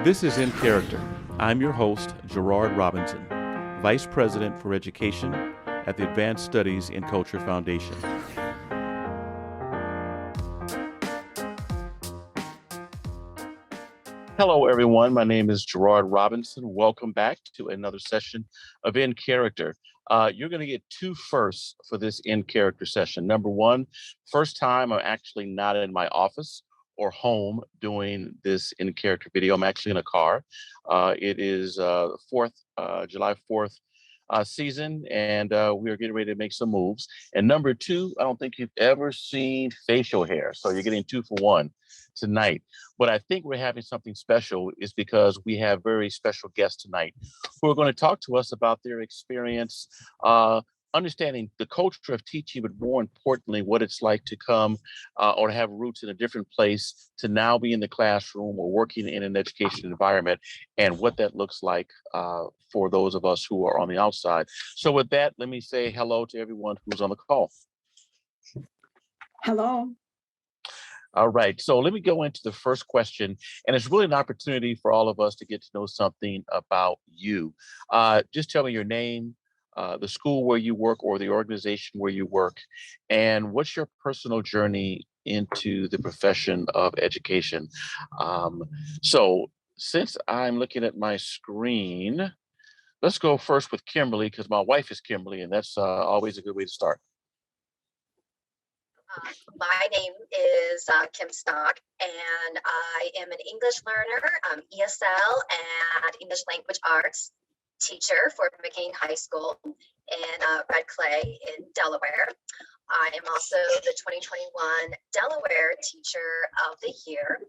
This is In Character. I'm your host, Gerard Robinson, Vice President for Education at the Advanced Studies in Culture Foundation. Hello, everyone. My name is Gerard Robinson. Welcome back to another session of In Character. You're going to get two firsts for this In Character session. Number one, first time I'm actually not in my office or home doing this In Character video. I'm actually in a car. It is July 4th season, and we are getting ready to make some moves. And number two, I don't think you've ever seen facial hair, so you're getting 2 for 1 tonight. But I think we're having something special is because we have very special guests tonight who are going to talk to us about their experience, understanding the culture of teaching, but more importantly, what it's like to come or to have roots in a different place, to now be in the classroom or working in an education environment, and what that looks like for those of us who are on the outside. So with that, let me say hello to everyone who's on the call. Hello. All right, so let me go into the first question, and it's really an opportunity for all of us to get to know something about you. Just tell me your name, the school where you work or the organization where you work, and what's your personal journey into the profession of education. So since I'm looking at my screen, let's go first with Kimberly, because my wife is Kimberly, and that's always a good way to start. My name is Kim Stock, and I am an English learner, ESL and English Language Arts teacher for McCain High School in Red Clay in Delaware. I am also the 2021 Delaware Teacher of the Year.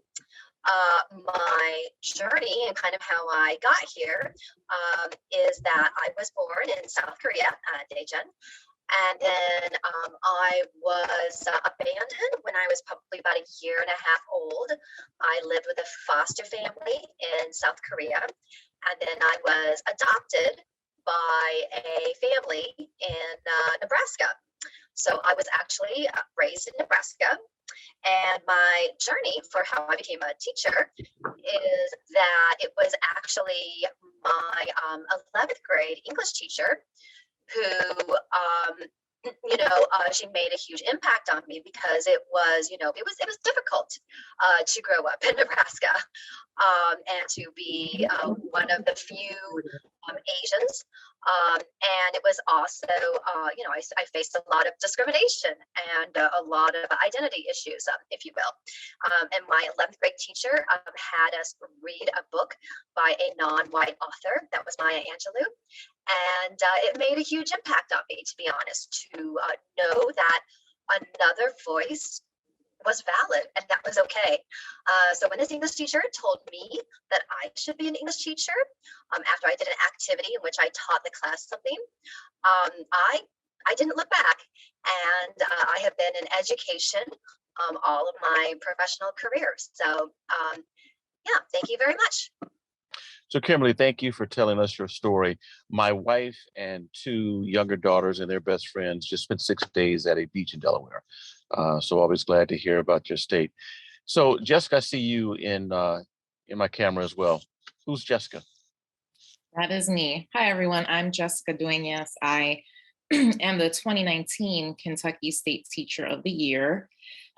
My journey and kind of how I got here is that I was born in South Korea, Daejeon. And then I was abandoned when I was probably about a year and a half old. I lived with a foster family in South Korea. And then I was adopted by a family in Nebraska. So I was actually raised in Nebraska. And my journey for how I became a teacher is that it was actually my 11th grade English teacher who, she made a huge impact on me because it was difficult to grow up in Nebraska and to be one of the few Asians. And it was also, I faced a lot of discrimination and a lot of identity issues, if you will. And my 11th grade teacher had us read a book by a non-white author. That was Maya Angelou. And it made a huge impact on me, to be honest, to know that another voice was valid and that was okay. So when this English teacher told me that I should be an English teacher, after I did an activity in which I taught the class something, I didn't look back. And I have been in education all of my professional career. So thank you very much. So Kimberly, thank you for telling us your story. My wife and 2 younger daughters and their best friends just spent 6 days at a beach in Delaware. So always glad to hear about your state. So Jessica, I see you in my camera as well. Who's Jessica? That is me. Hi, everyone. I'm Jessica Dueñas. I am the 2019 Kentucky State Teacher of the Year.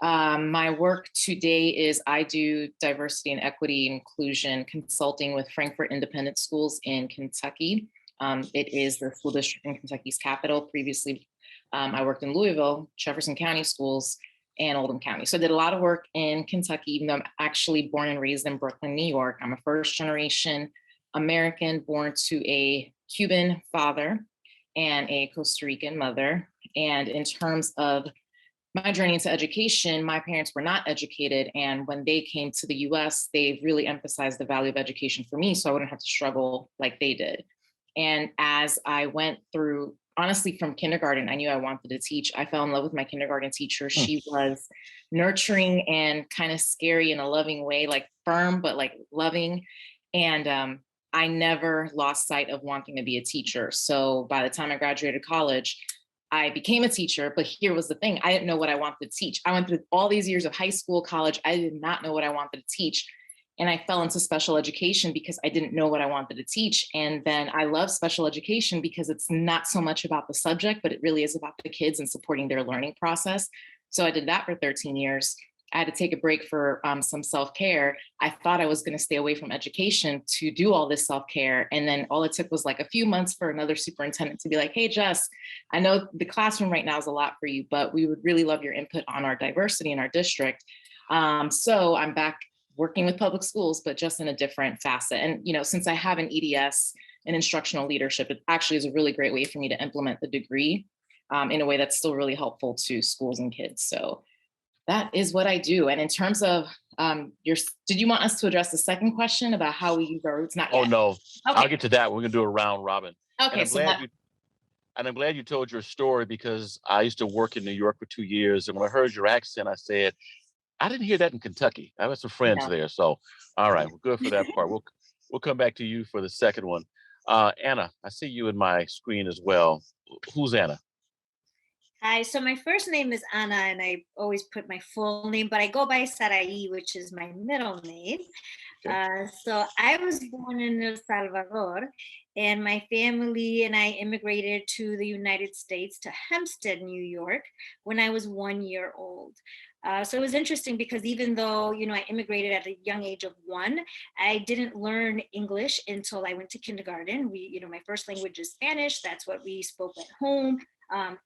My work today is I do diversity and equity inclusion consulting with Frankfort Independent Schools in Kentucky. It is the school district in Kentucky's capital. Previously, I worked in Louisville, Jefferson County Schools, and Oldham County. So I did a lot of work in Kentucky, even though I'm actually born and raised in Brooklyn, New York. I'm a first generation American born to a Cuban father and a Costa Rican mother. And in terms of my journey into education, my parents were not educated. And when they came to the US, they really emphasized the value of education for me so I wouldn't have to struggle like they did. And as I went through, honestly, from kindergarten, I knew I wanted to teach. I fell in love with my kindergarten teacher. She was nurturing and kind of scary in a loving way, like firm, but like loving. And I never lost sight of wanting to be a teacher. So by the time I graduated college, I became a teacher, but here was the thing. I didn't know what I wanted to teach. I went through all these years of high school, college. I did not know what I wanted to teach. And I fell into special education because I didn't know what I wanted to teach. And then I love special education because it's not so much about the subject, but it really is about the kids and supporting their learning process. So I did that for 13 years. I had to take a break for some self-care. I thought I was going to stay away from education to do all this self-care. And then all it took was like a few months for another superintendent to be like, hey, Jess, I know the classroom right now is a lot for you, but we would really love your input on our diversity in our district. So I'm back working with public schools, but just in a different facet. And, you know, since I have an EDS in instructional leadership, it actually is a really great way for me to implement the degree in a way that's still really helpful to schools and kids. So that is what I do. And in terms of did you want us to address the second question about how we use our roots? Not yet. Oh, no, Okay. I'll get to that. We're going to do a round robin. Okay. And I'm glad you told your story, because I used to work in New York for 2 years. And when I heard your accent, I said, I didn't hear that in Kentucky. I have some friends there. So, all right, we're good for that part. We'll come back to you for the second one. Anna, I see you in my screen as well. Who's Anna? Hi, so my first name is Anna, and I always put my full name, but I go by Sarahi, which is my middle name. Okay. So I was born in El Salvador, and my family and I immigrated to the United States, to Hempstead, New York, when I was 1 year old. So it was interesting because even though, you know, I immigrated at a young age of 1, I didn't learn English until I went to kindergarten. My first language is Spanish. That's what we spoke at home.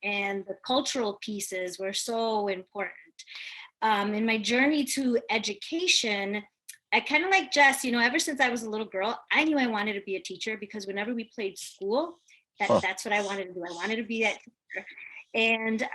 And the cultural pieces were so important. In my journey to education, I kind of like Jess, ever since I was a little girl, I knew I wanted to be a teacher, because whenever we played school, that's what I wanted to do. I wanted to be that teacher. And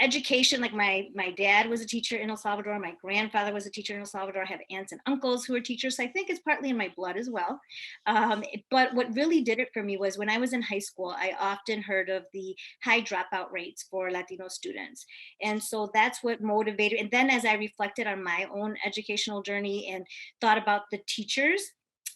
education, like my dad was a teacher in El Salvador. My grandfather was a teacher in El Salvador. I have aunts and uncles who are teachers. So I think it's partly in my blood as well. But what really did it for me was when I was in high school, I often heard of the high dropout rates for Latino students. And so that's what motivated. And then as I reflected on my own educational journey and thought about the teachers,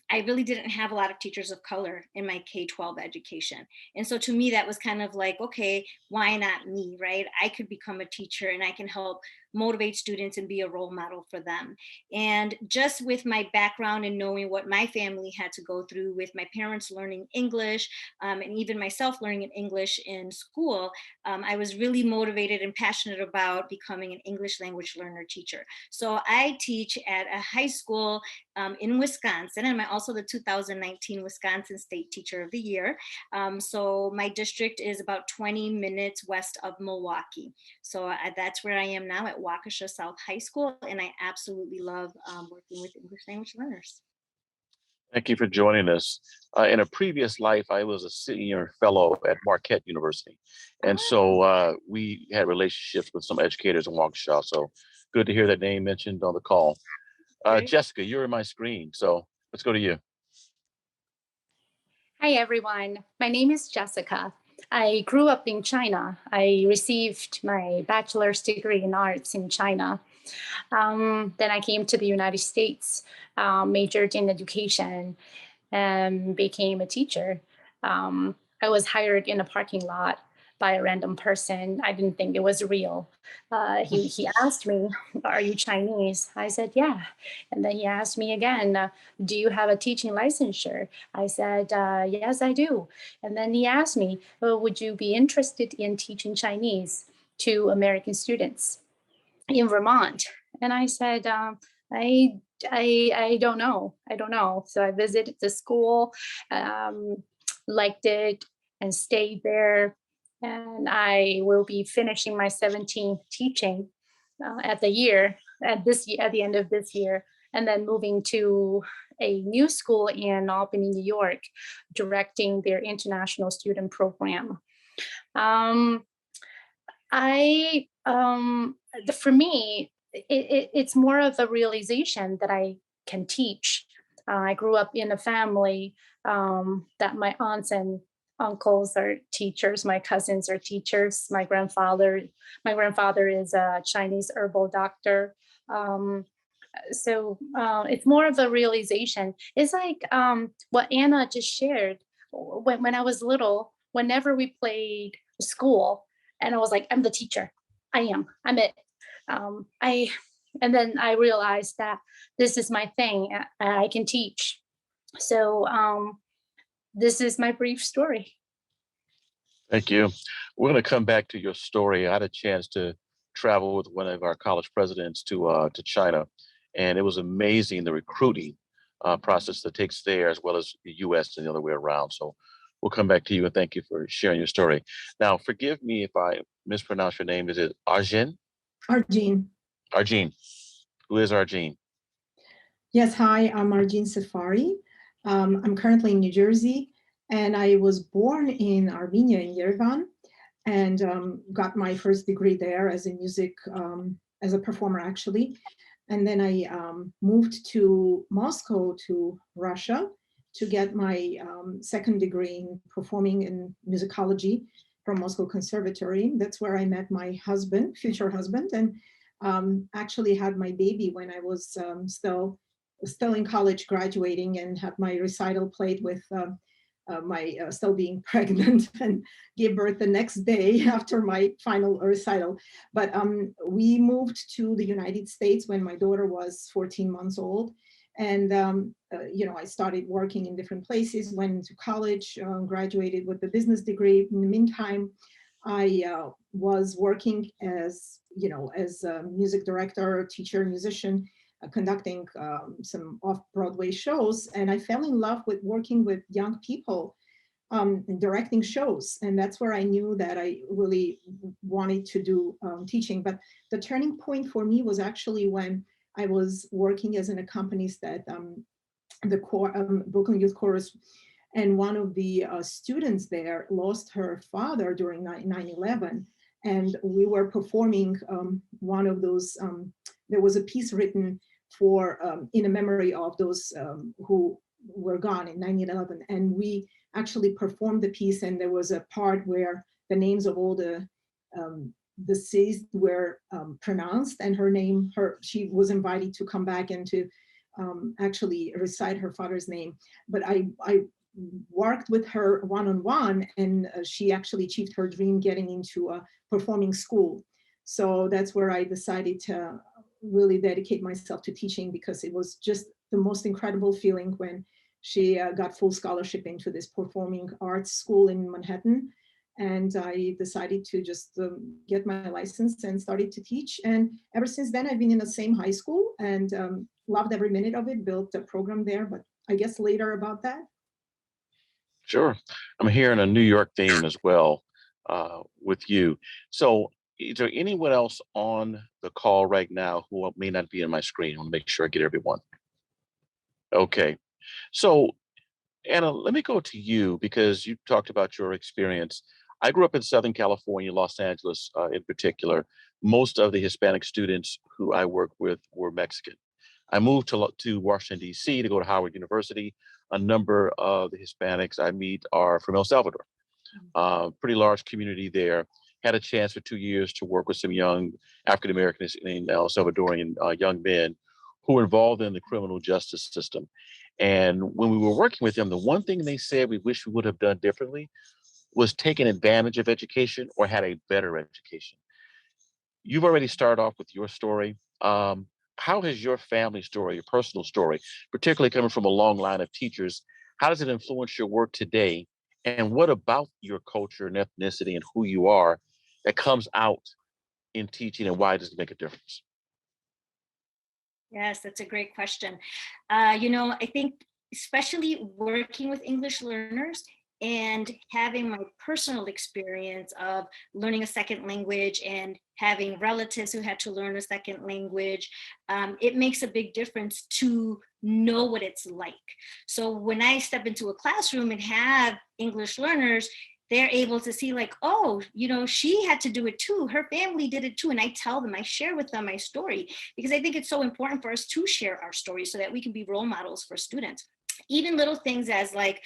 I really didn't have a lot of teachers of color in my K-12 education. And so to me, that was kind of like, okay, why not me, right? I could become a teacher and I can help motivate students and be a role model for them. And just with my background and knowing what my family had to go through with my parents learning English, and even myself learning in English in school, I was really motivated and passionate about becoming an English language learner teacher. So I teach at a high school in Wisconsin, and I'm also the 2019 Wisconsin State Teacher of the Year. So my district is about 20 minutes west of Milwaukee. So that's where I am now, at Waukesha South High School, and I absolutely love working with English language learners. Thank you for joining us. In a previous life, I was a senior fellow at Marquette University. And so we had relationships with some educators in Waukesha. So good to hear that name mentioned on the call. Jessica, you're in my screen, so let's go to you. Hi, everyone. My name is Jessica. I grew up in China. I received my bachelor's degree in arts in China. Then I came to the United States, majored in education, and became a teacher. I was hired in a parking lot by a random person. I didn't think it was real. He asked me, "Are you Chinese?" I said, "Yeah." And then he asked me again, "Do you have a teaching licensure?" I said, "Yes, I do." And then he asked me, "Would you be interested in teaching Chinese to American students in Vermont?" And I said, I don't know. I don't know. So I visited the school, liked it, and stayed there. And I will be finishing my 17th teaching at the end of this year, and then moving to a new school in Albany, New York, directing their international student program. For me, it's more of a realization that I can teach. I grew up in a family that my aunts and uncles are teachers, my cousins are teachers, my grandfather is a Chinese herbal doctor. So it's more of a realization. It's like what Anna just shared. When I was little, whenever we played school, and I was like, I'm the teacher. I'm it. And then I realized that this is my thing. I can teach. So this is my brief story. Thank you. We're going to come back to your story. I had a chance to travel with one of our college presidents to China, and it was amazing the recruiting process that takes there, as well as the U.S. and the other way around. So we'll come back to you, and thank you for sharing your story. Now, forgive me if I mispronounce your name. Is it Argine? Argine. Argine. Who is Argine? Yes, hi, I'm Argine Safari. I'm currently in New Jersey, and I was born in Armenia, in Yerevan, and got my first degree there as a music, as a performer, actually. And then I moved to Moscow, to Russia, to get my second degree in performing in musicology from Moscow Conservatory. That's where I met my husband, future husband, and actually had my baby when I was still in college, graduating, and had my recital played with my still being pregnant, and gave birth the next day after my final recital. But we moved to the United States when my daughter was 14 months old. And, I started working in different places, went to college, graduated with a business degree. In the meantime, I was working as a music director, teacher, musician, conducting some off-Broadway shows. And I fell in love with working with young people and directing shows. And that's where I knew that I really wanted to do teaching. But the turning point for me was actually when I was working as an accompanist at the Brooklyn Youth Chorus. And one of the students there lost her father during 9/11. And we were performing one of those, there was a piece written for in a memory of those who were gone in 9/11. And we actually performed the piece, and there was a part where the names of all the deceased were pronounced, and she was invited to come back and to actually recite her father's name. But I worked with her one-on-one, and she actually achieved her dream getting into a performing school. So that's where I decided to really dedicate myself to teaching, because it was just the most incredible feeling when she got full scholarship into this performing arts school in Manhattan. And I decided to just get my license and started to teach. And ever since then, I've been in the same high school and loved every minute of it, built a program there, but I guess later about that. Sure. I'm hearing a New York theme as well with you. So is there anyone else on the call right now who may not be on my screen? I want to make sure I get everyone. Okay. So Anna, let me go to you, because you talked about your experience. I grew up in Southern California, Los Angeles in particular. Most of the Hispanic students who I worked with were Mexican. I moved to Washington, D.C. to go to Howard University. A number of the Hispanics I meet are from El Salvador. Pretty large community there. Had a chance for 2 years to work with some young African Americans and El Salvadorian young men who were involved in the criminal justice system. And when we were working with them, the one thing they said we wish we would have done differently was taken advantage of education or had a better education. You've already started off with your story. How has your family story, your personal story, particularly coming from a long line of teachers, how does it influence your work today? And what about your culture and ethnicity and who you are that comes out in teaching, and why does it make a difference? Yes, that's a great question. I think especially working with English learners and having my personal experience of learning a second language and having relatives who had to learn a second language, it makes a big difference to know what it's like. So when I step into a classroom and have English learners, they're able to see like, oh, she had to do it too. Her family did it too. And I tell them, I share with them my story, because I think it's so important for us to share our stories so that we can be role models for students. even little things as like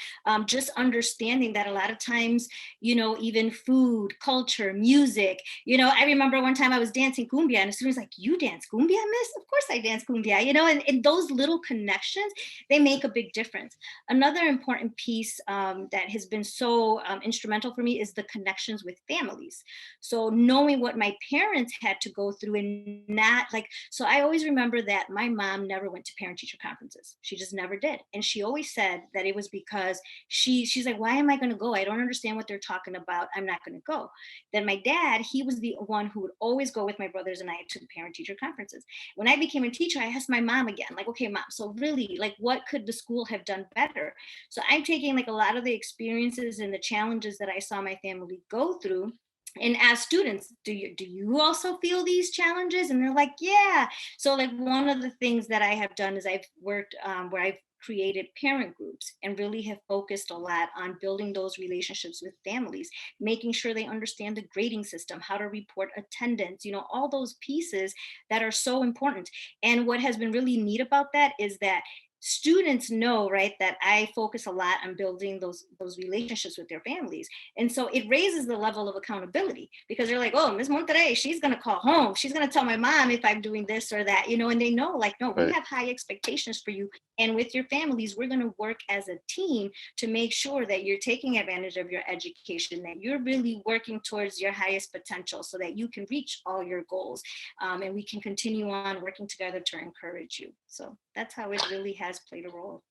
just understanding that a lot of times, even food, culture, music, I remember one time I was dancing cumbia and the student's like, you dance cumbia, miss? Of course I dance cumbia, and those little connections, they make a big difference. Another important piece that has been so instrumental for me is the connections with families. So knowing what my parents had to go through and not like, so I always remember that my mom never went to parent-teacher conferences. She just never did. And she always said that it was because she's like, why am I going to go? I don't understand what they're talking about. I'm not going to go. Then my dad, he was the one who would always go with my brothers and I to the parent-teacher conferences. When I became a teacher, I asked my mom again, like, okay, mom, so really, like, what could the school have done better? So I'm taking like a lot of the experiences and the challenges that I saw my family go through. And as students, do you also feel these challenges? And they're like, yeah. So like one of the things that I have done is I've worked where I've created parent groups and really have focused a lot on building those relationships with families, making sure they understand the grading system, how to report attendance, all those pieces that are so important. And what has been really neat about that is that students know, right, that I focus a lot on building those relationships with their families. And so it raises the level of accountability because they're like, oh, Miss Monterrey, she's going to call home. She's going to tell my mom if I'm doing this or that, and they know like, no, we have high expectations for you. And with your families, we're going to work as a team to make sure that you're taking advantage of your education, that you're really working towards your highest potential so that you can reach all your goals. And we can continue on working together to encourage you. So that's how it really has played a role.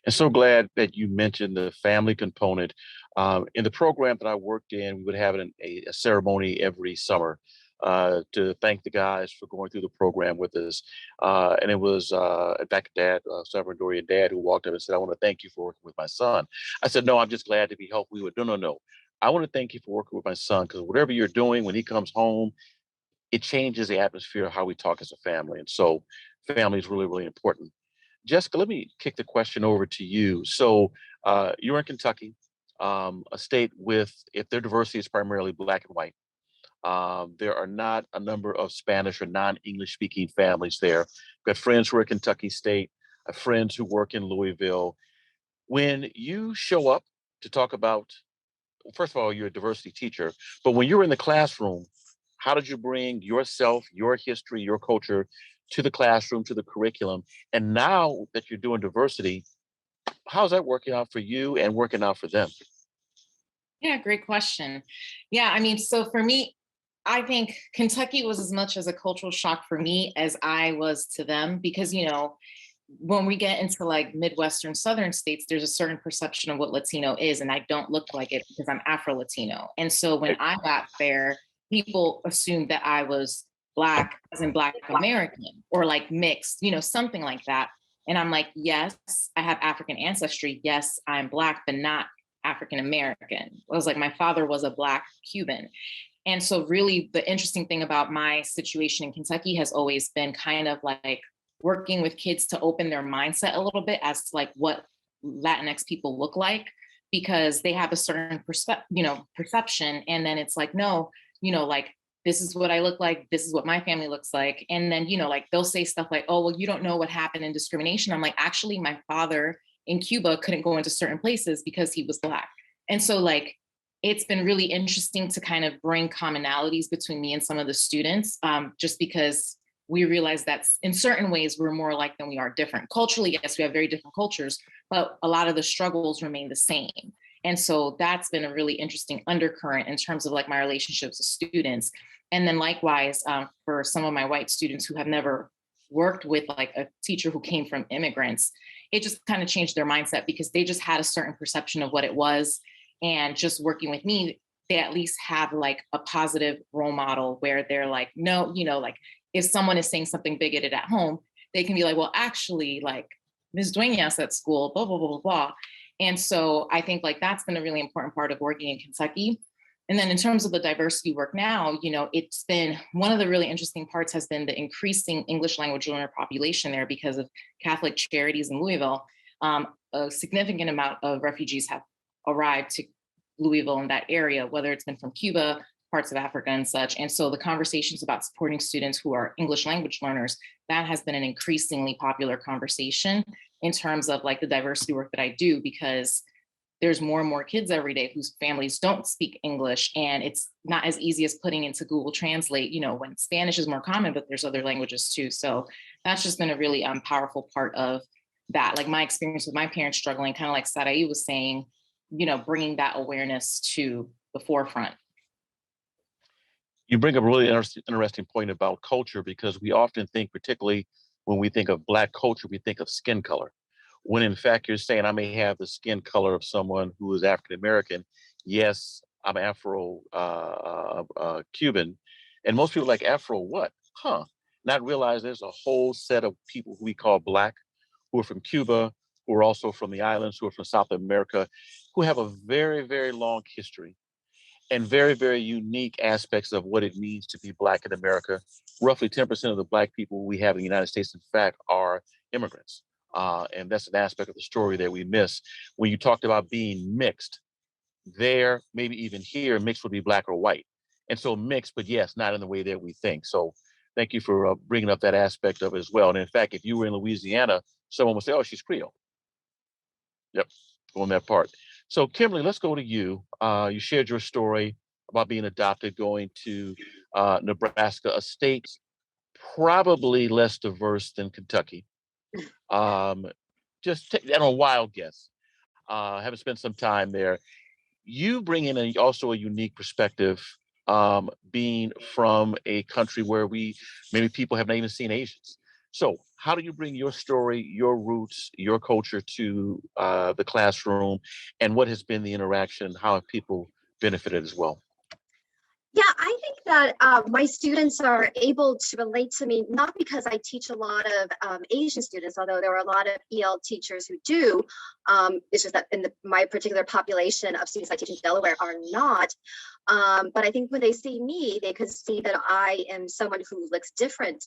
And so glad that you mentioned the family component. In the program that I worked in, we would have a ceremony every summer to thank the guys for going through the program with us. And it was back dad, Salvadorian dad, who walked up and said, I want to thank you for working with my son. I said, no, I'm just glad to be helped. We would, no. I want to thank you for working with my son because whatever you're doing when he comes home, it changes the atmosphere of how we talk as a family. And so family is really, really important. Jessica, let me kick the question over to you. So you're in Kentucky, a state with, if their diversity is primarily Black and white, there are not a number of Spanish or non-English speaking families there. I've got friends who are at Kentucky State, I have friends who work in Louisville. When you show up to talk about, first of all, you're a diversity teacher, but when you're in the classroom, how did you bring yourself, your history, your culture to the classroom, to the curriculum? And now that you're doing diversity, how's that working out for you and working out for them? Yeah, great question. Yeah, I mean, so for me, I think Kentucky was as much as a cultural shock for me as I was to them, because, when we get into like Midwestern Southern states, there's a certain perception of what Latino is, and I don't look like it because I'm Afro-Latino. And so when I got there, people assumed that I was Black, as in Black American, or like mixed, something like that. And I'm like, yes, I have African ancestry. Yes, I'm Black, but not African American. I was like, my father was a Black Cuban. And so really the interesting thing about my situation in Kentucky has always been kind of like working with kids to open their mindset a little bit as to like what Latinx people look like, because they have a certain perception. And then it's like, no, like, this is what I look like. This is what my family looks like. And then, like they'll say stuff like, oh, well, you don't know what happened in discrimination. I'm like, actually, my father in Cuba couldn't go into certain places because he was Black. And so like, it's been really interesting to kind of bring commonalities between me and some of the students, just because we realize that in certain ways we're more alike than we are different. Culturally, yes, we have very different cultures, but a lot of the struggles remain the same. And so that's been a really interesting undercurrent in terms of like my relationships with students. And then likewise, for some of my white students who have never worked with like a teacher who came from immigrants, it just kind of changed their mindset because they just had a certain perception of what it was. And just working with me, they at least have like a positive role model where they're like, no, like if someone is saying something bigoted at home, they can be like, well, actually, like Ms. Dueñas at school, blah, blah, blah, blah, blah. And so I think like that's been a really important part of working in Kentucky. And then in terms of the diversity work now, it's been one of the really interesting parts has been the increasing English language learner population there because of Catholic Charities in Louisville. A significant amount of refugees have arrived to Louisville in that area, whether it's been from Cuba, parts of Africa and such. And so the conversations about supporting students who are English language learners, that has been an increasingly popular conversation in terms of like the diversity work that I do, because there's more and more kids every day whose families don't speak English, and it's not as easy as putting into Google Translate, you know, when Spanish is more common, but there's other languages too. So that's just been a really powerful part of that. Like my experience with my parents struggling, kind of like Sarahi was saying, you know, bringing that awareness to the forefront. You bring up a really interesting point about culture, because we often think, particularly when we think of Black culture, we think of skin color. When in fact you're saying I may have the skin color of someone who is African American. Yes, I'm Afro Cuban, and most people are like, Afro what? Huh? Not realize there's a whole set of people who we call Black, who are from Cuba, who are also from the islands, who are from South America, who have a very, very long history and very, very unique aspects of what it means to be Black in America. Roughly 10% of the Black people we have in the United States, in fact, are immigrants. And that's an aspect of the story that we miss. When you talked about being mixed, there, maybe even here, mixed would be Black or white. And so mixed, but yes, not in the way that we think. So thank you for bringing up that aspect of it as well. And in fact, if you were in Louisiana, someone would say, oh, she's Creole. Yep, on that part. So Kimberly, let's go to you. You shared your story about being adopted, going to Nebraska, a state probably less diverse than Kentucky. Just take that on a wild guess. Having spent some time there, you bring in also a unique perspective, being from a country where many people have not even seen Asians. So how do you bring your story, your roots, your culture to the classroom, and what has been the interaction? How have people benefited as well? Yeah, I think that my students are able to relate to me, not because I teach a lot of Asian students, although there are a lot of EL teachers who do. It's just that in my particular population of students I teach in Delaware are not. But I think when they see me, they could see that I am someone who looks different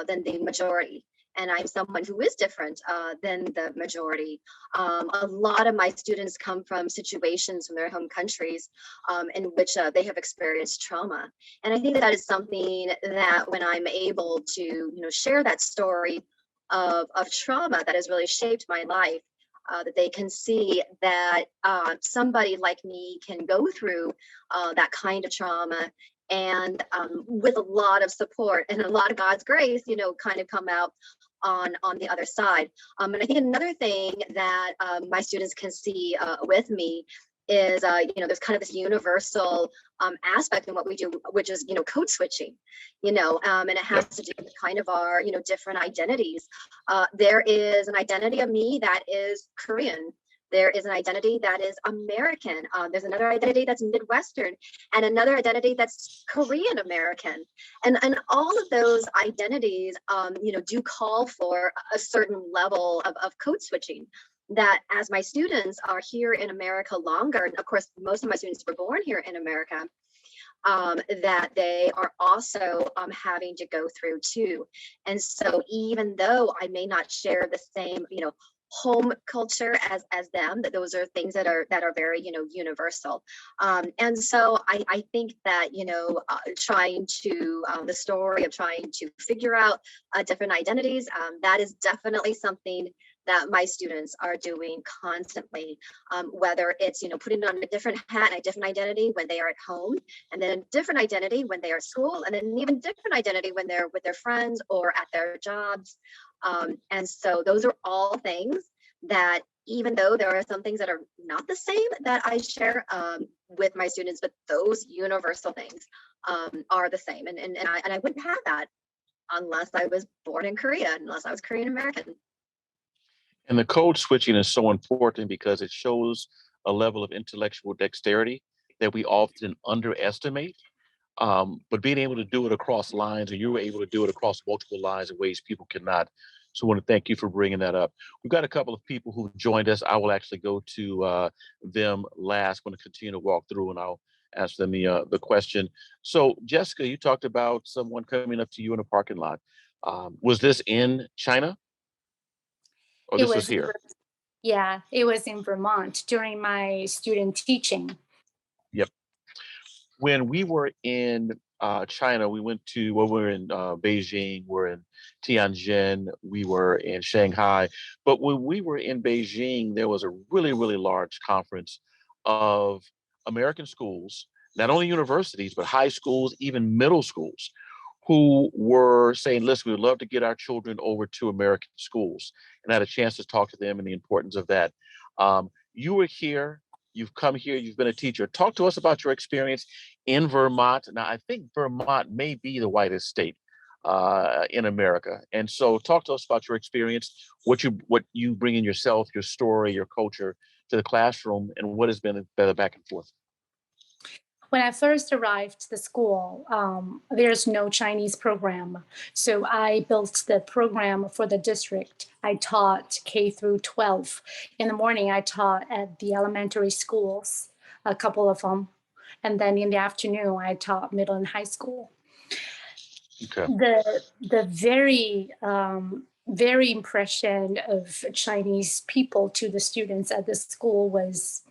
than the majority. And I'm someone who is different than the majority. A lot of my students come from situations from their home countries in which they have experienced trauma. And I think that is something that when I'm able to, share that story of trauma that has really shaped my life, that they can see that somebody like me can go through that kind of trauma and with a lot of support and a lot of God's grace, kind of come out on the other side. And I think another thing that my students can see with me is, there's kind of this universal aspect in what we do, which is, code switching, and it has to do with kind of our, different identities. There is an identity of me that is Korean. There is an identity that is American. There's another identity that's Midwestern, and another identity that's Korean American. And all of those identities, do call for a certain level of code switching. That as my students are here in America longer, and of course, most of my students were born here in America, that they are also having to go through too. And so even though I may not share the same, home culture as them, that those are things that are very universal. And so I think that trying to the story of trying to figure out different identities, that is definitely something that my students are doing constantly, whether it's putting on a different hat and a different identity when they are at home, and then a different identity when they are at school, and then even different identity when they're with their friends or at their jobs. And so those are all things that, even though there are some things that are not the same, that I share with my students, but those universal things are the same. And I wouldn't have that unless I was born in Korea, unless I was Korean American. And the code switching is so important because it shows a level of intellectual dexterity that we often underestimate. But being able to do it across lines, and you were able to do it across multiple lines in ways people cannot. So I want to thank you for bringing that up. We've got a couple of people who joined us. I will actually go to them last. I'm going to continue to walk through, and I'll ask them the question. So Jessica, you talked about someone coming up to you in a parking lot. Was this in China? Or this was here? Yeah, it was in Vermont during my student teaching. Yep. When we were in China, we went to, well, we were in Beijing, we're in Tianjin, we were in Shanghai. But when we were in Beijing, there was a really, really large conference of American schools, not only universities, but high schools, even middle schools, who were saying, listen, we would love to get our children over to American schools. And I had a chance to talk to them and the importance of that. You were here, you've come here, you've been a teacher. Talk to us about your experience in Vermont. Now, I think Vermont may be the whitest state in America. And so talk to us about your experience, what you bring in yourself, your story, your culture to the classroom, and what has been the back and forth. When I first arrived to the school, there's no Chinese program. So I built the program for the district. I taught K through 12. In the morning, I taught at the elementary schools, a couple of them. And then in the afternoon, I taught middle and high school. Okay. The very impression of Chinese people to the students at the school was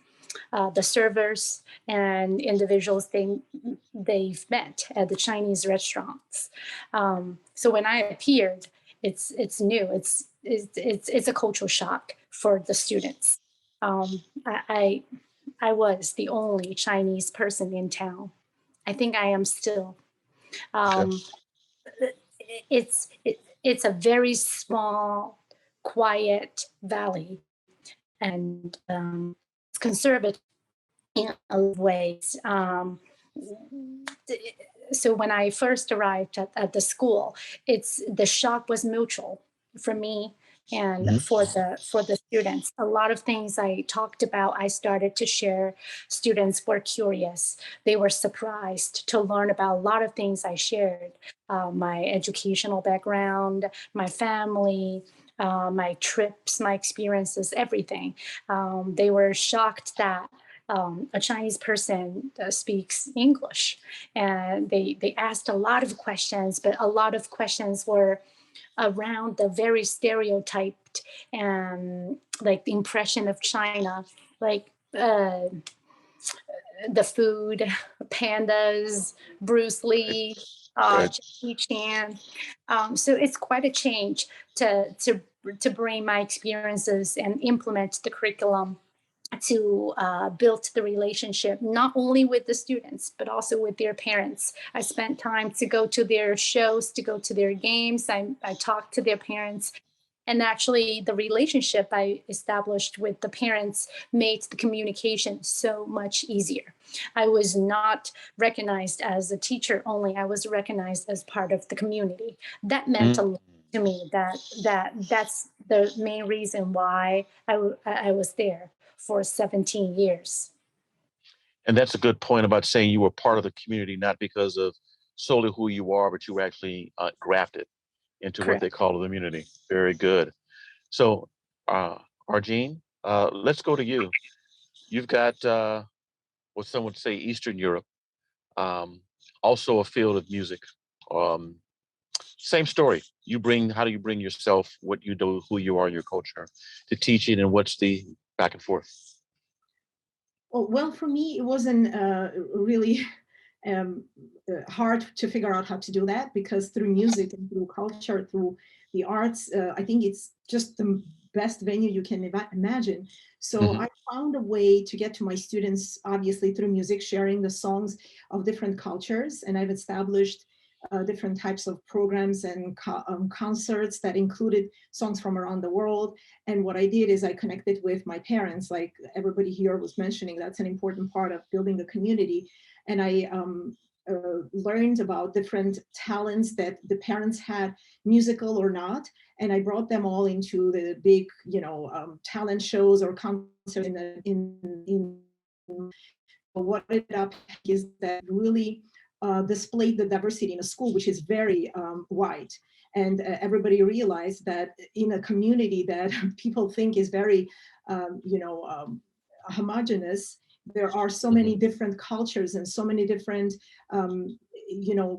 the servers and individuals they've met at the Chinese restaurants. So when I appeared, it's new. It's a cultural shock for the students. I was the only Chinese person in town. I think I am still. It's a very small, quiet valley, and it's conservative in a lot of ways. So when I first arrived at the school, the shock was mutual for me and for the students. A lot of things I talked about, I started to share. Students were curious. They were surprised to learn about a lot of things I shared. My educational background, my family, my trips, my experiences, everything. They were shocked that a Chinese person speaks English. And they asked a lot of questions, but a lot of questions were around the very stereotyped and like the impression of China, like the food, pandas, Bruce Lee, Jackie Chan. So it's quite a change to bring my experiences and implement the curriculum to build the relationship, not only with the students, but also with their parents. I spent time to go to their shows, to go to their games. I talked to their parents. And actually, the relationship I established with the parents made the communication so much easier. I was not recognized as a teacher only. I was recognized as part of the community. That meant a lot to me. That's the main reason why I was there for 17 years. And that's a good point about saying you were part of the community, not because of solely who you are, but you were actually grafted into Correct. what they call the community. Very good. So, Argine, let's go to you. You've got what some would say Eastern Europe, also a field of music. Same story. How do you bring yourself, what you do, who you are, your culture, to teaching, and what's the back and forth? Well, for me, it wasn't really hard to figure out how to do that, because through music and through culture, through the arts, I think it's just the best venue you can imagine. So I found a way to get to my students, obviously through music, sharing the songs of different cultures. And I've established different types of programs and concerts that included songs from around the world. And what I did is I connected with my parents, like everybody here was mentioning. That's an important part of building the community. And I learned about different talents that the parents had, musical or not. And I brought them all into the big, talent shows or concerts. What it up is that really displayed the diversity in a school, which is very wide. And everybody realized that in a community that people think is very, homogenous, there are so many different cultures and so many different,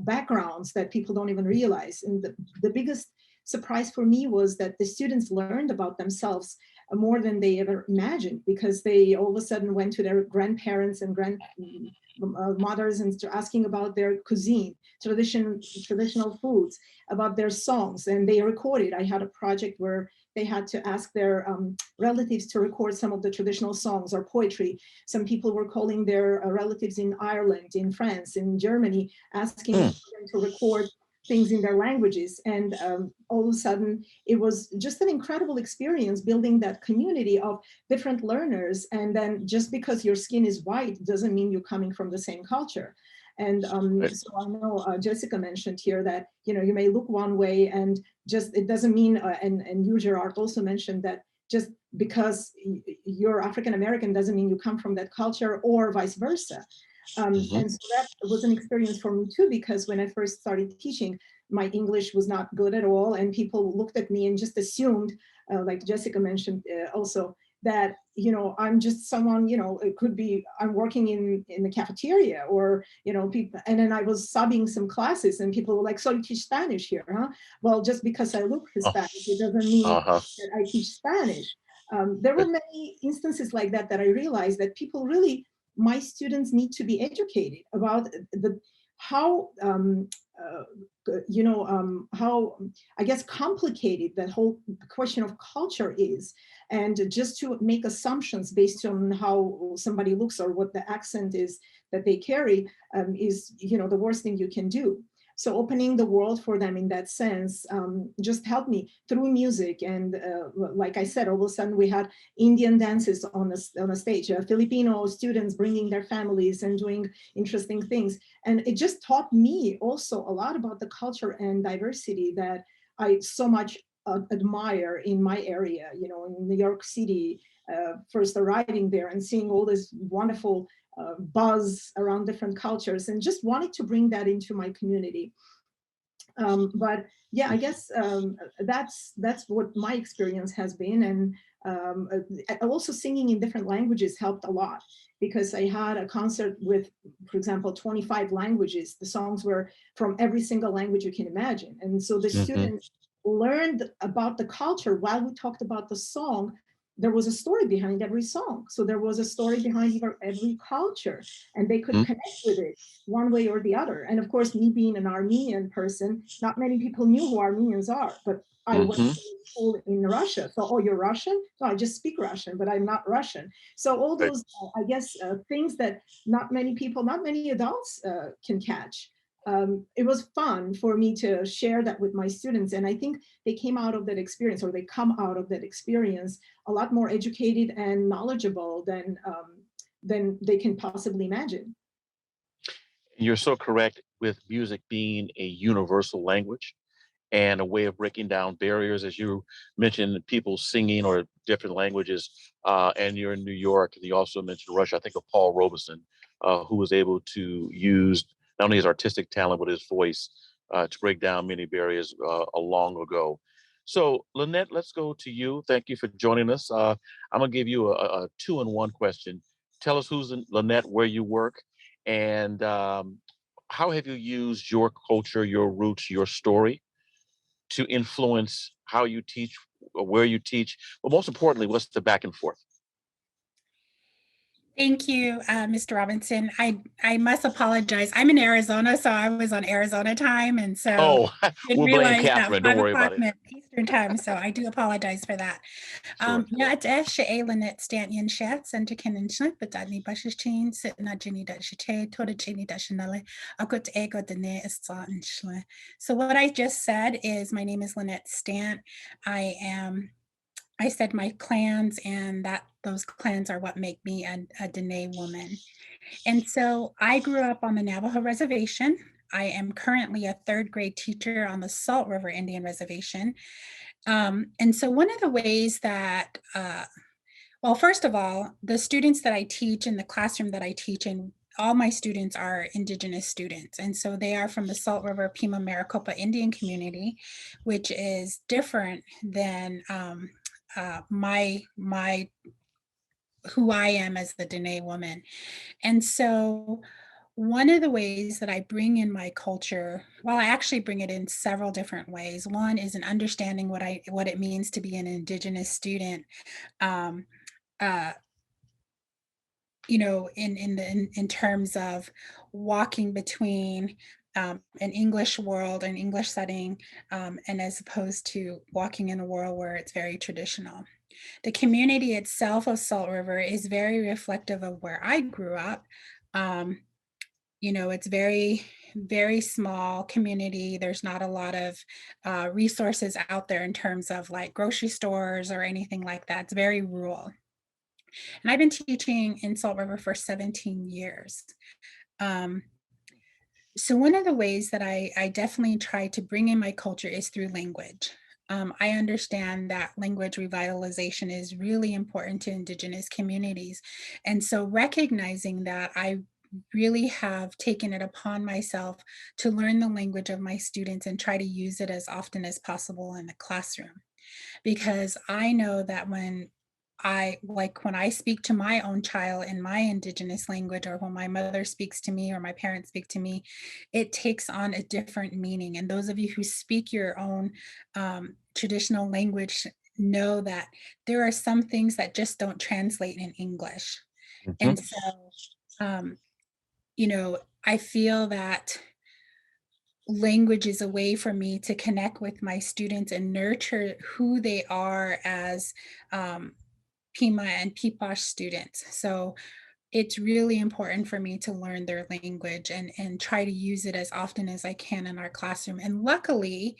backgrounds that people don't even realize. And the biggest surprise for me was that the students learned about themselves more than they ever imagined, because they all of a sudden went to their grandparents and grandmothers and asking about their cuisine, traditional foods, about their songs, and they recorded. I had a project where they had to ask their relatives to record some of the traditional songs or poetry. Some people were calling their relatives in Ireland, in France, in Germany, asking them to record things in their languages. And all of a sudden, it was just an incredible experience building that community of different learners. And then just because your skin is white doesn't mean you're coming from the same culture. And so I know Jessica mentioned here that, you know, you may look one way and just, it doesn't mean, and you, Gerard, also mentioned that just because you're African-American doesn't mean you come from that culture, or vice versa. And so that was an experience for me too, because when I first started teaching, my English was not good at all. And people looked at me and just assumed, like Jessica mentioned also, that, you know, I'm just someone, you know, it could be I'm working in the cafeteria, or, you know, people. And then I was subbing some classes and people were like, so you teach Spanish here, huh? Well, just because I look Hispanic, it doesn't mean that I teach Spanish. There were many instances like that I realized that people really, my students need to be educated about how how, I guess, complicated that whole question of culture is. And just to make assumptions based on how somebody looks or what the accent is that they carry is, you know, the worst thing you can do. So opening the world for them in that sense just helped me through music. And like I said, all of a sudden we had Indian dances on a stage, Filipino students bringing their families and doing interesting things. And it just taught me also a lot about the culture and diversity that I so much admire in my area, you know, in New York City, first arriving there and seeing all this wonderful buzz around different cultures, and just wanted to bring that into my community. But yeah, I guess that's what my experience has been. And also singing in different languages helped a lot, because I had a concert with, for example, 25 languages. The songs were from every single language you can imagine. And so the students learned about the culture while we talked about the song. There was a story behind every song. So there was a story behind every culture, and they could connect with it one way or the other. And of course, me being an Armenian person, not many people knew who Armenians are, but I went to school in Russia. So, oh, you're Russian? No, I just speak Russian, but I'm not Russian. So all those, I guess, things that not many people, not many adults can catch. It was fun for me to share that with my students. And I think they came out of that experience, or they come out of that experience a lot more educated and knowledgeable than they can possibly imagine. You're so correct with music being a universal language and a way of breaking down barriers, as you mentioned, people singing or different languages. And you're in New York, and you also mentioned Russia. I think of Paul Robeson, who was able to use not only his artistic talent, but his voice to break down many barriers long ago. So, Lynette, let's go to you. Thank you for joining us. I'm going to give you a 2-in-1 question. Tell us who's Lynette, where you work, and how have you used your culture, your roots, your story to influence how you teach, or where you teach, but most importantly, what's the back and forth? Thank you, Mr. Robinson. I must apologize. I'm in Arizona, so I was on Arizona time, and so we'll blame Catherine. Don't worry about it. Eastern time, so I do apologize for that. Ja, it's Lynette Stant yin shat and to Kenan Schnitt, but that need bushes chain sitting at Jenny Dutch to the Jenny Dutchanelle. A good ego the ne is Schle. So what I just said is my name is Lynette Stant. I said my clans, and that those clans are what make me a Dene woman. And so I grew up on the Navajo Reservation. I am currently a 3rd grade teacher on the Salt River Indian Reservation. And so one of the ways that, well, first of all, the students that I teach in the classroom that I teach in, all my students are Indigenous students. And so they are from the Salt River Pima Maricopa Indian community, which is different than who I am as the Dene woman. And so one of the ways that I bring in my culture, well, I actually bring it in several different ways. One is an understanding what it means to be an Indigenous student. In terms of walking between an English world, an English setting, and as opposed to walking in a world where it's very traditional. The community itself of Salt River is very reflective of where I grew up. It's very, very small community. There's not a lot of resources out there in terms of like grocery stores or anything like that. It's very rural. And I've been teaching in Salt River for 17 years. So one of the ways that I definitely try to bring in my culture is through language. I understand that language revitalization is really important to Indigenous communities. And so recognizing that, I really have taken it upon myself to learn the language of my students and try to use it as often as possible in the classroom. Because I know that when I speak to my own child in my Indigenous language, or when my mother speaks to me or my parents speak to me, it takes on a different meaning. And those of you who speak your own traditional language know that there are some things that just don't translate in English. And so, I feel that language is a way for me to connect with my students and nurture who they are as Pima and Pipash students. So it's really important for me to learn their language and try to use it as often as I can in our classroom. And luckily,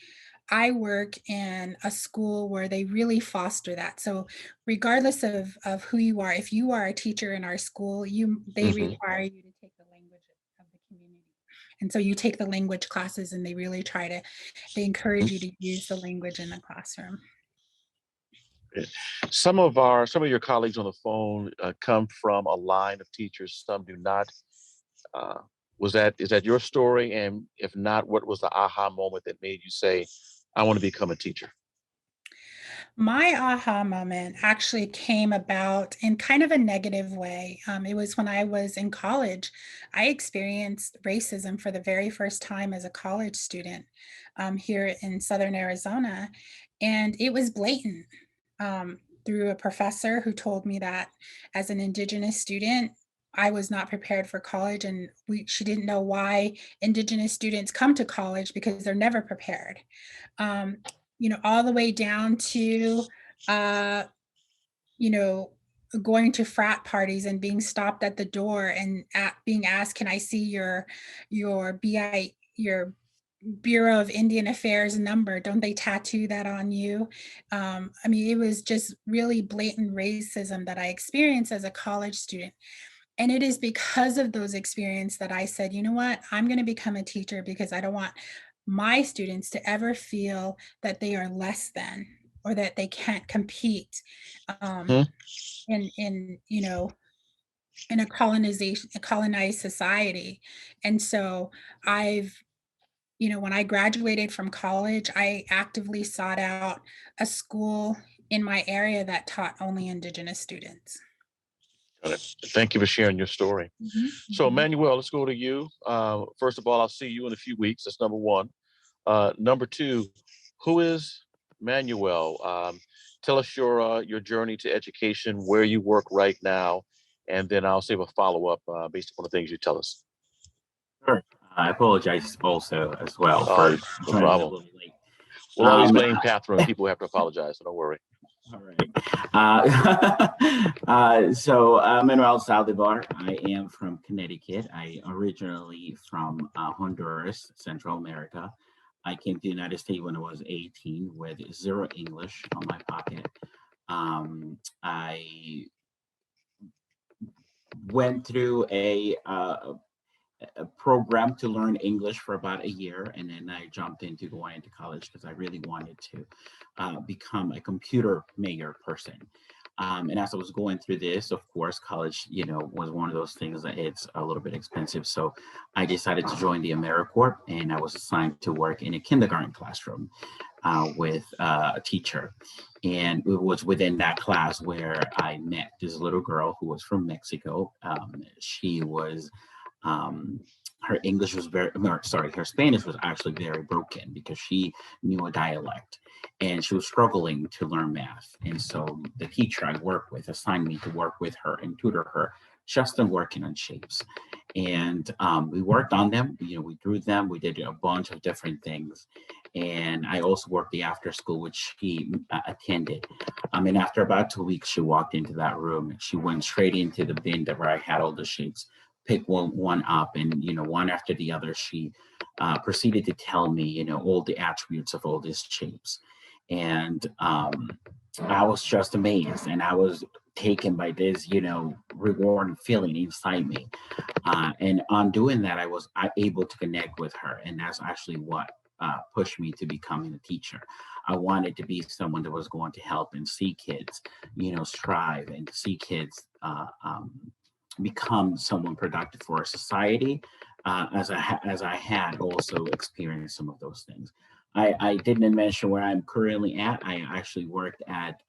I work in a school where they really foster that. So regardless of who you are, if you are a teacher in our school, they require you to take the language of the community. And so you take the language classes, and they really they encourage you to use the language in the classroom. Some of your colleagues on the phone come from a line of teachers. Some do not. Is that your story? And if not, what was the aha moment that made you say, "I want to become a teacher"? My aha moment actually came about in kind of a negative way. It was when I was in college. I experienced racism for the very first time as a college student here in Southern Arizona, and it was blatant. Through a professor who told me that as an Indigenous student, I was not prepared for college, and she didn't know why Indigenous students come to college because they're never prepared. All the way down to, going to frat parties and being stopped at the door and being asked, "Can I see your Bureau of Indian Affairs number? Don't they tattoo that on you?" It was just really blatant racism that I experienced as a college student. And it is because of those experiences that I said, you know what, I'm going to become a teacher, because I don't want my students to ever feel that they are less than, or that they can't compete in a colonized society. And so when I graduated from college, I actively sought out a school in my area that taught only Indigenous students. Got it. Thank you for sharing your story. So, Manuel, let's go to you. First of all, I'll see you in a few weeks. That's number one. Number two, who is Manuel? Tell us your journey to education, where you work right now, and then I'll save a follow-up based upon the things you tell us. Sure. I apologize also as well for joining a little late. We'll always blame Catherine. People have to apologize, so don't worry. All right. So Manuel Zaldivar. I am from Connecticut. I originally from Honduras, Central America. I came to the United States when I was 18 with zero English on my pocket. I went through a program to learn English for about a year, and then I jumped into going into college because I really wanted to become a computer major person. And as I was going through this, of course, college, was one of those things that it's a little bit expensive. So I decided to join the AmeriCorps, and I was assigned to work in a kindergarten classroom with a teacher. And it was within that class where I met this little girl who was from Mexico. She was her English was her Spanish was actually very broken because she knew a dialect and she was struggling to learn math. And so the teacher I worked with assigned me to work with her and tutor her just on working on shapes. And we worked on them, we drew them, we did a bunch of different things. And I also worked the after school, which she attended. And after about 2 weeks, she walked into that room and she went straight into the bin where I had all the shapes, picked one up, and one after the other, she proceeded to tell me, all the attributes of all these shapes. And I was just amazed, and I was taken by this, rewarding feeling inside me. And on doing that, I was able to connect with her, and that's actually what pushed me to becoming a teacher. I wanted to be someone that was going to help and see kids, strive, and see kids become someone productive for our society, as I had also experienced some of those things. I didn't mention where I'm currently at. I actually worked at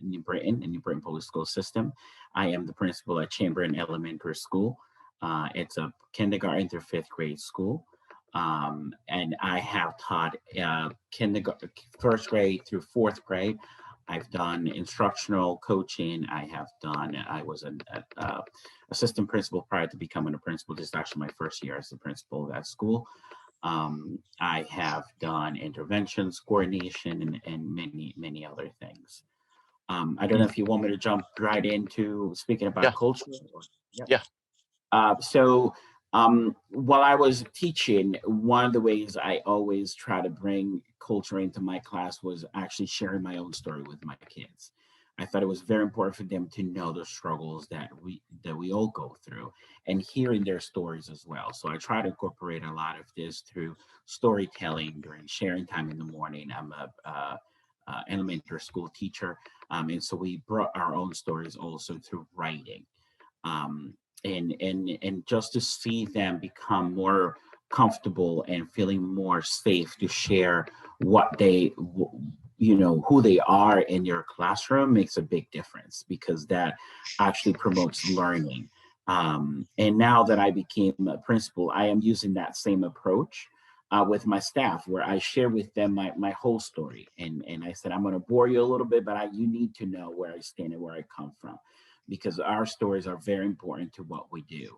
New Britain, the New Britain Public School System. I am the principal at Chamberlain Elementary School. It's a kindergarten through 5th grade school. And I have taught kindergarten, 1st grade through 4th grade. I've done instructional coaching. I was an assistant principal prior to becoming a principal. This is actually my first year as the principal of that school. I have done interventions, coordination, and many, many other things. I don't know if you want me to jump right into speaking about culture. So while I was teaching, one of the ways I always try to bring culture into my class was actually sharing my own story with my kids. I thought it was very important for them to know the struggles that we all go through and hearing their stories as well. So I try to incorporate a lot of this through storytelling during sharing time in the morning. I'm a elementary school teacher, and so we brought our own stories also through writing. And just to see them become more comfortable and feeling more safe to share what they, who they are in your classroom makes a big difference, because that actually promotes learning. And now that I became a principal, I am using that same approach with my staff, where I share with them my whole story. And I said, I'm going to bore you a little bit, but you need to know where I stand and where I come from, because our stories are very important to what we do.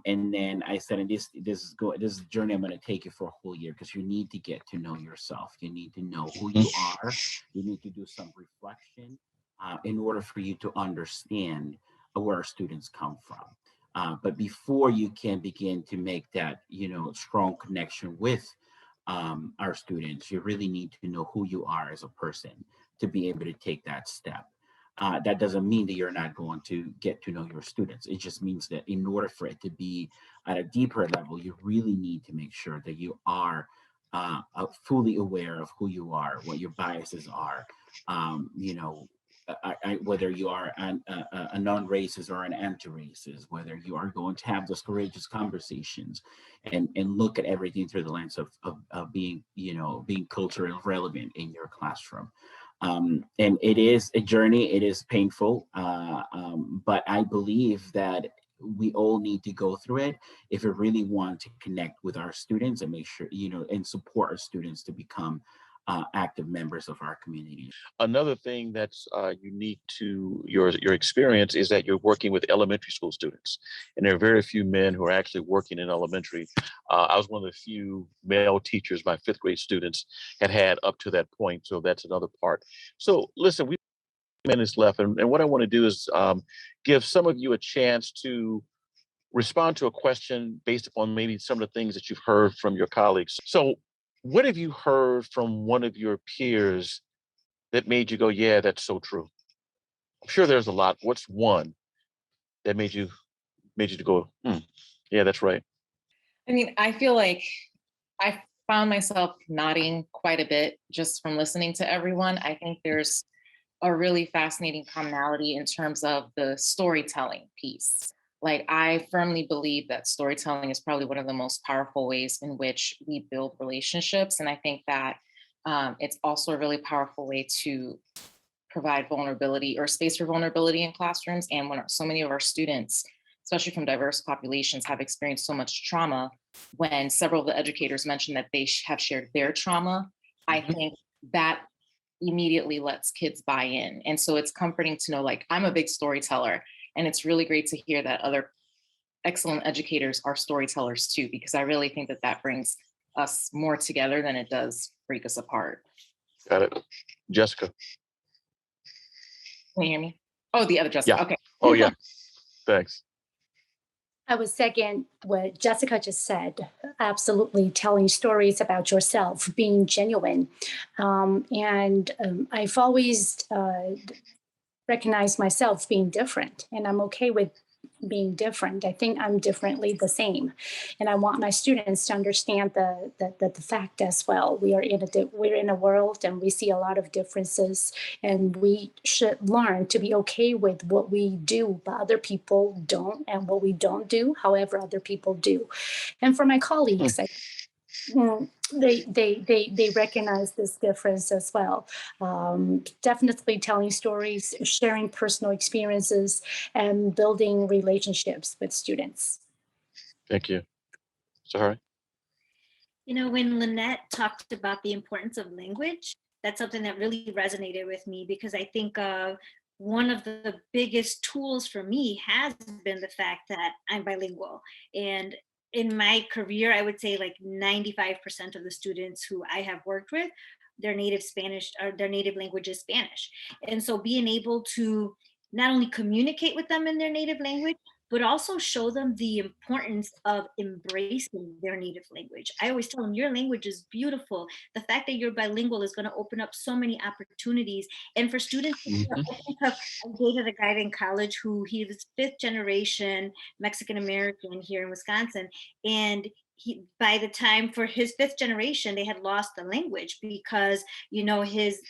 And then I said, and this is a journey I'm going to take you for a whole year, because you need to get to know yourself. You need to know who you are. You need to do some reflection in order for you to understand where our students come from. But before you can begin to make that, strong connection with our students, you really need to know who you are as a person to be able to take that step. That doesn't mean that you're not going to get to know your students. It just means that in order for it to be at a deeper level, you really need to make sure that you are fully aware of who you are, what your biases are, whether you are a non-racist or an anti-racist, whether you are going to have those courageous conversations and look at everything through the lens of being culturally relevant in your classroom. And it is a journey, it is painful, but I believe that we all need to go through it if we really want to connect with our students and make sure, and support our students to become active members of our community. Another thing that's unique to your experience is that you're working with elementary school students, and there are very few men who are actually working in elementary. I was one of the few male teachers my 5th grade students had up to that point, so that's another part. So listen, we have minutes left, and what I want to do is give some of you a chance to respond to a question based upon maybe some of the things that you've heard from your colleagues. So what have you heard from one of your peers that made you go, yeah, that's so true? I'm sure there's a lot. What's one that made you go, yeah, that's right? I mean, I feel like I found myself nodding quite a bit just from listening to everyone. I think there's a really fascinating commonality in terms of the storytelling piece. Like, I firmly believe that storytelling is probably one of the most powerful ways in which we build relationships. And I think that it's also a really powerful way to provide vulnerability or space for vulnerability in classrooms. And when so many of our students especially from diverse populations, have experienced so much trauma, when several of the educators mentioned that they have shared their trauma, I think that immediately lets kids buy in. And so it's comforting to know, like, I'm a big storyteller, and it's really great to hear that other excellent educators are storytellers too, because I really think that that brings us more together than it does break us apart. Got it. Jessica. Can you hear me? Oh, the other Jessica. Yeah. Okay. Oh, yeah. Thanks. I would second what Jessica just said. Absolutely, telling stories about yourself, being genuine. I've always recognized myself being different, and I'm okay with being different. I think I'm differently the same, and I want my students to understand the fact as well. We're in a world, and we see a lot of differences, and we should learn to be okay with what we do, but other people don't, and what we don't do, however other people do. And for my colleagues, they recognize this difference as well. Definitely telling stories, sharing personal experiences, and building relationships with students. Thank you. Sarahi. You know, when Lynette talked about the importance of language, that's something that really resonated with me, because I think one of the biggest tools for me has been the fact that I'm bilingual. And in my career, I would say like 95% of the students who I have worked with, their native Spanish or their native language is Spanish. And so being able to not only communicate with them in their native language, but also show them the importance of embracing their native language. I always tell them, your language is beautiful. The fact that you're bilingual is going to open up so many opportunities. And for students, I dated a guy in college who he was 5th generation Mexican American here in Wisconsin. And by the time for his 5th generation, they had lost the language because, you know, his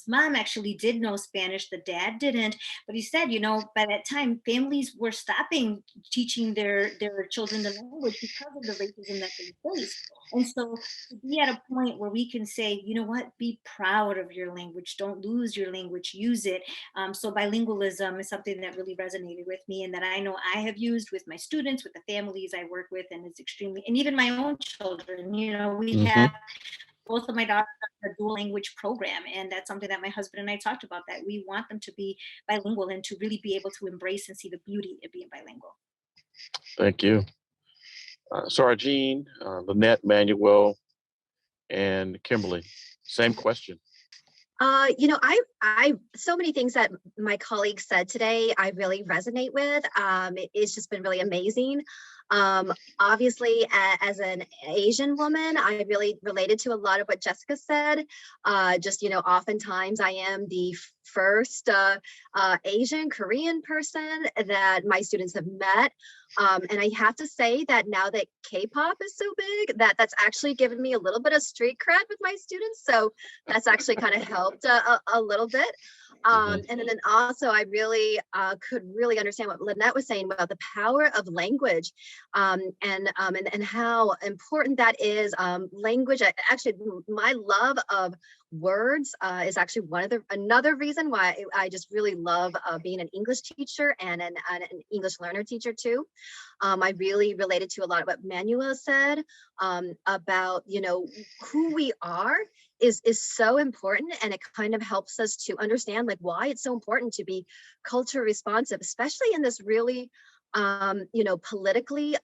mom actually did know Spanish, the dad didn't. But he said, you know, by that time, families were stopping teaching their children the language because of the racism that they faced. And so to be at a point where we can say, you know what, be proud of your language, don't lose your language, use it. So bilingualism is something that really resonated with me, and that I know I have used with my students, with the families I work with, and it's extremely, and even my own children, you know, we have both of my daughters have a dual language program, and that's something that my husband and I talked about, that we want them to be bilingual and to really be able to embrace and see the beauty of being bilingual. Thank you. So Argine, Lynette, Manuel, and Kimberly, same question. You know, I so many things that my colleagues said today, I really resonate with. It's just been really amazing. Obviously, as an Asian woman, I really related to a lot of what Jessica said. Just, you know, oftentimes I am the first Asian Korean person that my students have met. And I have to say that now that K-pop is so big, that's actually given me a little bit of street cred with my students. So that's actually kind of helped a little bit. And then also I really could really understand what Lynette was saying about the power of language and how important that is. Language, actually, my love of words is actually another reason why I just really love being an English teacher and an English learner teacher too. I really related to a lot of what Manuel said about, you know, who we are is so important, and it kind of helps us to understand like why it's so important to be culture responsive, especially in this really you know, politically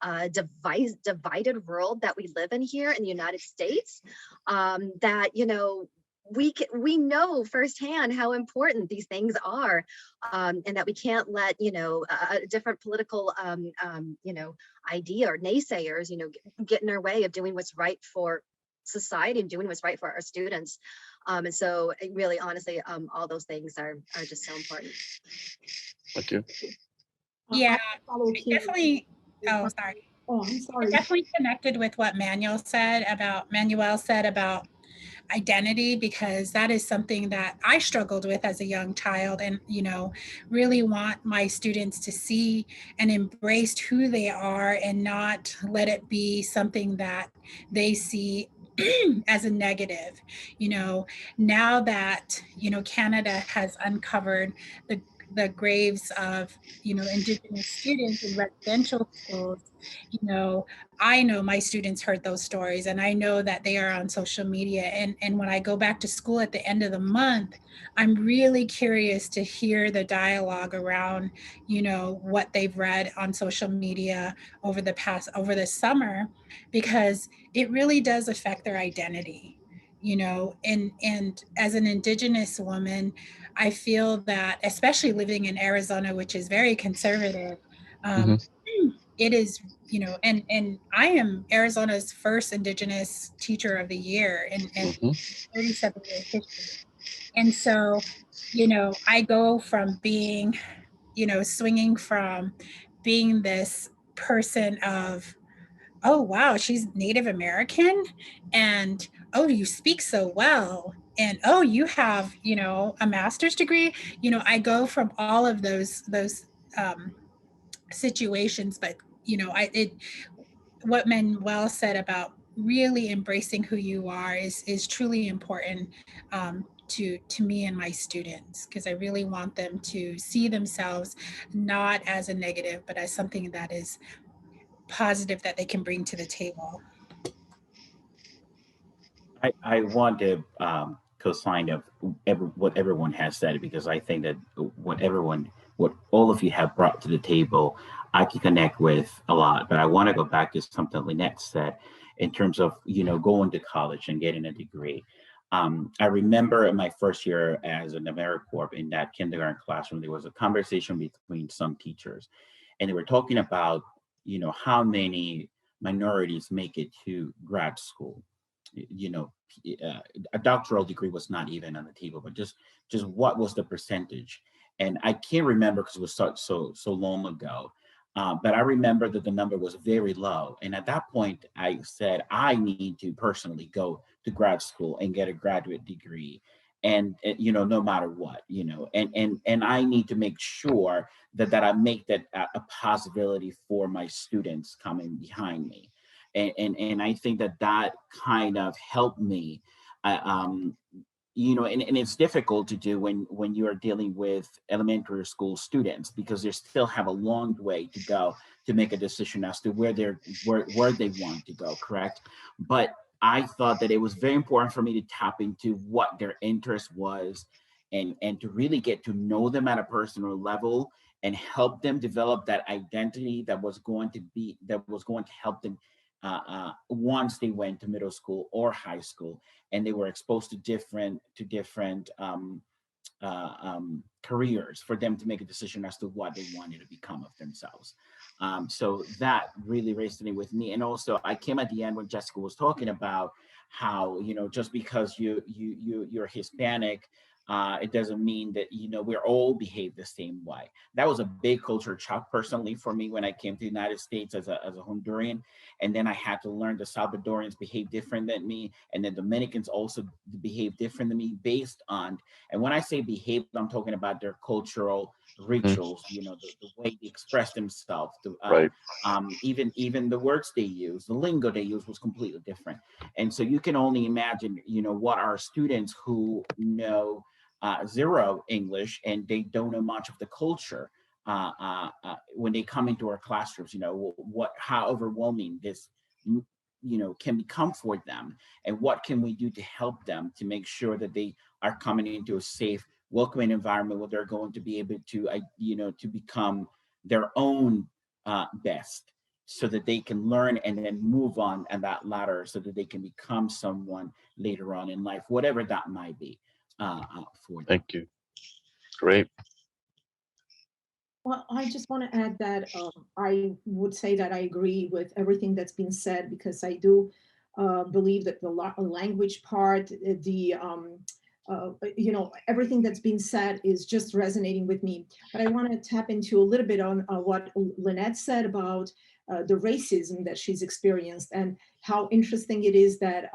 divided world that we live in here in the United States. That, you know, we know firsthand how important these things are, and that we can't let, you know, a different political you know, idea or naysayers, you know, get in our way of doing what's right for society and doing what's right for our students. And so really, honestly, all those things are just so important. Thank you. Yeah, definitely. Oh, sorry. Oh, I'm sorry. I definitely connected with what Manuel said about identity, because that is something that I struggled with as a young child, and, you know, really want my students to see and embrace who they are and not let it be something that they see as a negative. You know, now that, you know, Canada has uncovered the the graves of, Indigenous students in residential schools, I know my students heard those stories, and I know that they are on social media. And when I go back to school at the end of the month, I'm really curious to hear the dialogue around, what they've read on social media over the summer, because it really does affect their identity. And as an Indigenous woman, I feel that, especially living in Arizona, which is very conservative, it is, and I am Arizona's first Indigenous teacher of the year in 37-year history. And so, I go from being, swinging from being this person of, oh, wow, she's Native American, and oh, you speak so well, and oh, you have, a master's degree. I go from all of those situations, but what Manuel said about really embracing who you are is truly important to me and my students, because I really want them to see themselves not as a negative, but as something that is positive that they can bring to the table. I want to co-sign of what everyone has said, because I think that what all of you have brought to the table, I can connect with a lot. But I want to go back to something Lynette said in terms of, going to college and getting a degree. I remember in my first year as an AmeriCorps, in that kindergarten classroom, there was a conversation between some teachers, and they were talking about, how many minorities make it to grad school. A doctoral degree was not even on the table, but just what was the percentage? And I can't remember because it was so long ago. But I remember that the number was very low. And at that point, I said, I need to personally go to grad school and get a graduate degree. And no matter what, and I need to make sure that I make that a possibility for my students coming behind me. And I think that kind of helped me, and it's difficult to do when you are dealing with elementary school students, because they still have a long way to go to make a decision as to where they want to go, correct? But I thought that it was very important for me to tap into what their interest was, and to really get to know them at a personal level and help them develop that identity that was going to help them once they went to middle school or high school, and they were exposed to different careers, for them to make a decision as to what they wanted to become of themselves. So that really resonated with me. And also, I came at the end when Jessica was talking about how, just because you're Hispanic, it doesn't mean that, we're all behave the same way. That was a big culture shock personally for me when I came to the United States as a Honduran. And then I had to learn the Salvadorians behave different than me. And then Dominicans also behave different than me based on, and when I say behave, I'm talking about their cultural rituals, the way they express themselves, right. Even the words they use, the lingo they use was completely different. And so you can only imagine, what our students who know zero English and they don't know much of the culture, when they come into our classrooms, how overwhelming this, can become for them, and what can we do to help them to make sure that they are coming into a safe, welcoming environment where they're going to be able to, to become their own best, so that they can learn and then move on and that ladder, so that they can become someone later on in life, whatever that might be. For them. Thank you. Great. Well, I just want to add that I would say that I agree with everything that's been said, because I do believe that the language part, everything that's been said is just resonating with me. But I want to tap into a little bit on what Lynette said about the racism that she's experienced, and how interesting it is that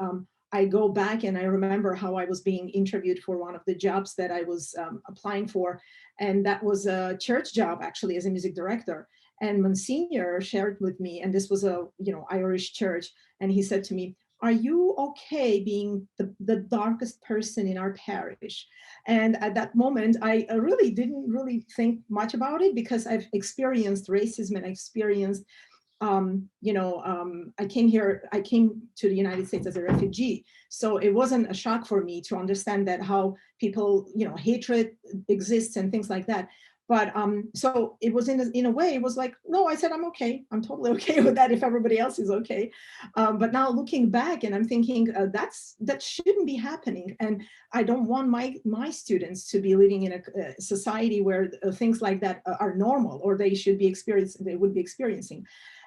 I go back and I remember how I was being interviewed for one of the jobs that I was applying for. And that was a church job, actually, as a music director. And Monsignor shared with me, and this was a Irish church, and he said to me, are you okay being the darkest person in our parish? And at that moment, I really didn't really think much about it, because I've experienced racism, and I experienced, I came to the United States as a refugee. So it wasn't a shock for me to understand that how people, hatred exists and things like that. But so it was in a way, it was like, no, I said, I'm okay. I'm totally okay with that if everybody else is okay. But now looking back, and I'm thinking that shouldn't be happening. And I don't want my students to be living in a society where things like that are normal, or they would be experiencing.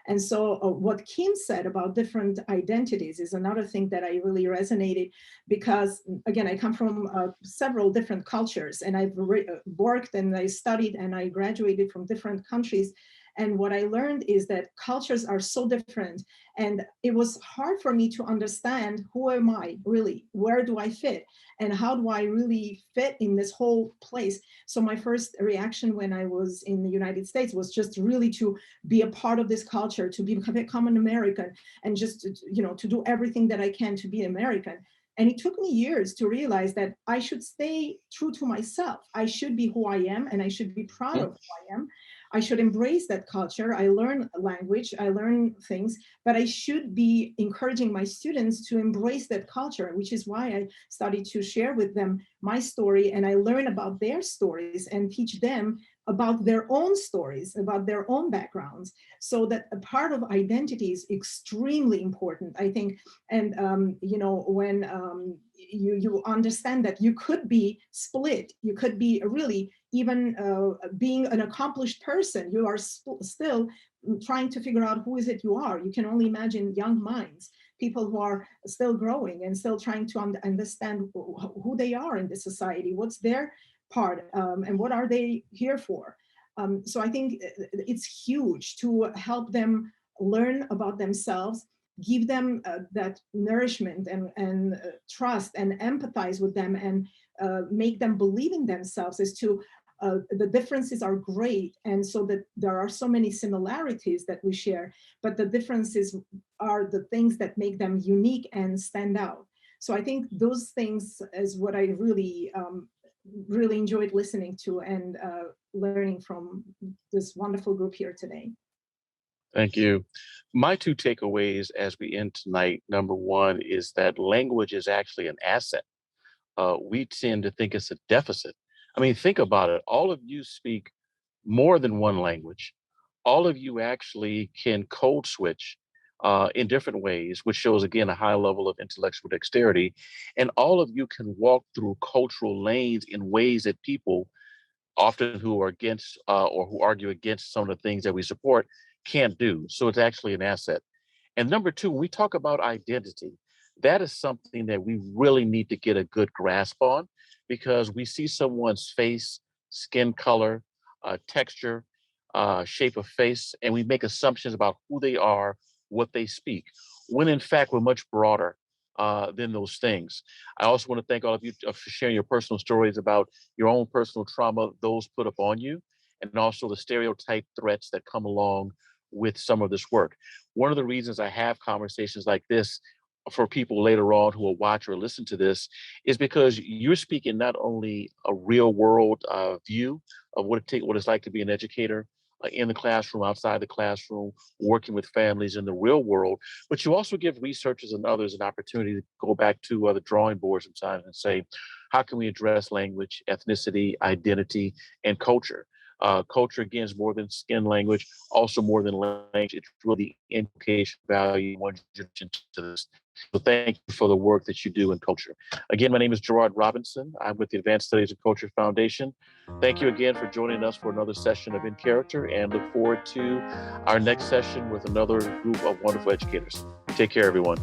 And so what Kim said about different identities is another thing that I really resonated, because again, I come from several different cultures, and I've worked and I studied and I graduated from different countries. And what I learned is that cultures are so different. And it was hard for me to understand, who am I really? Where do I fit? And how do I really fit in this whole place? So my first reaction when I was in the United States was just really to be a part of this culture, to become an American, and just, to do everything that I can to be American. And it took me years to realize that I should stay true to myself. I should be who I am, and I should be proud of who I am. I should embrace that culture. I learn language, I learn things, but I should be encouraging my students to embrace that culture, which is why I started to share with them my story, and I learn about their stories and teach them about their own stories, about their own backgrounds, so that a part of identity is extremely important, I think. And when you understand that you could be split, you could be really even being an accomplished person, you are still trying to figure out who is it you are. You can only imagine young minds, people who are still growing and still trying to understand who they are in this society, what's their part, and what are they here for. So I think it's huge to help them learn about themselves, give them that nourishment and trust, and empathize with them, and make them believe in themselves, as to the differences are great, and so that there are so many similarities that we share, but the differences are the things that make them unique and stand out. So I think those things is what I really enjoyed listening to and learning from this wonderful group here today. Thank you. My two takeaways as we end tonight, number one, is that language is actually an asset. We tend to think it's a deficit. I mean, think about it. All of you speak more than one language. All of you actually can code switch in different ways, which shows, again, a high level of intellectual dexterity. And all of you can walk through cultural lanes in ways that people, often who are against or who argue against some of the things that we support, can't do. So it's actually an asset. And number two, when we talk about identity, that is something that we really need to get a good grasp on, because we see someone's face, skin color, texture, shape of face, and we make assumptions about who they are, what they speak, when in fact we're much broader than those things. I also want to thank all of you for sharing your personal stories about your own personal trauma, those put upon you, and also the stereotype threats that come along with some of this work. One of the reasons I have conversations like this for people later on who will watch or listen to this is because you're speaking not only a real world view of what it's like to be an educator in the classroom, outside the classroom, working with families in the real world, but you also give researchers and others an opportunity to go back to the drawing board sometimes and say, how can we address language, ethnicity, identity, and culture? Culture, again, is more than skin language, also more than language. It's really the implication value to this. So thank you for the work that you do in culture. Again, my name is Gerard Robinson. I'm with the Advanced Studies of Culture Foundation. Thank you again for joining us for another session of In Character, and look forward to our next session with another group of wonderful educators. Take care, everyone.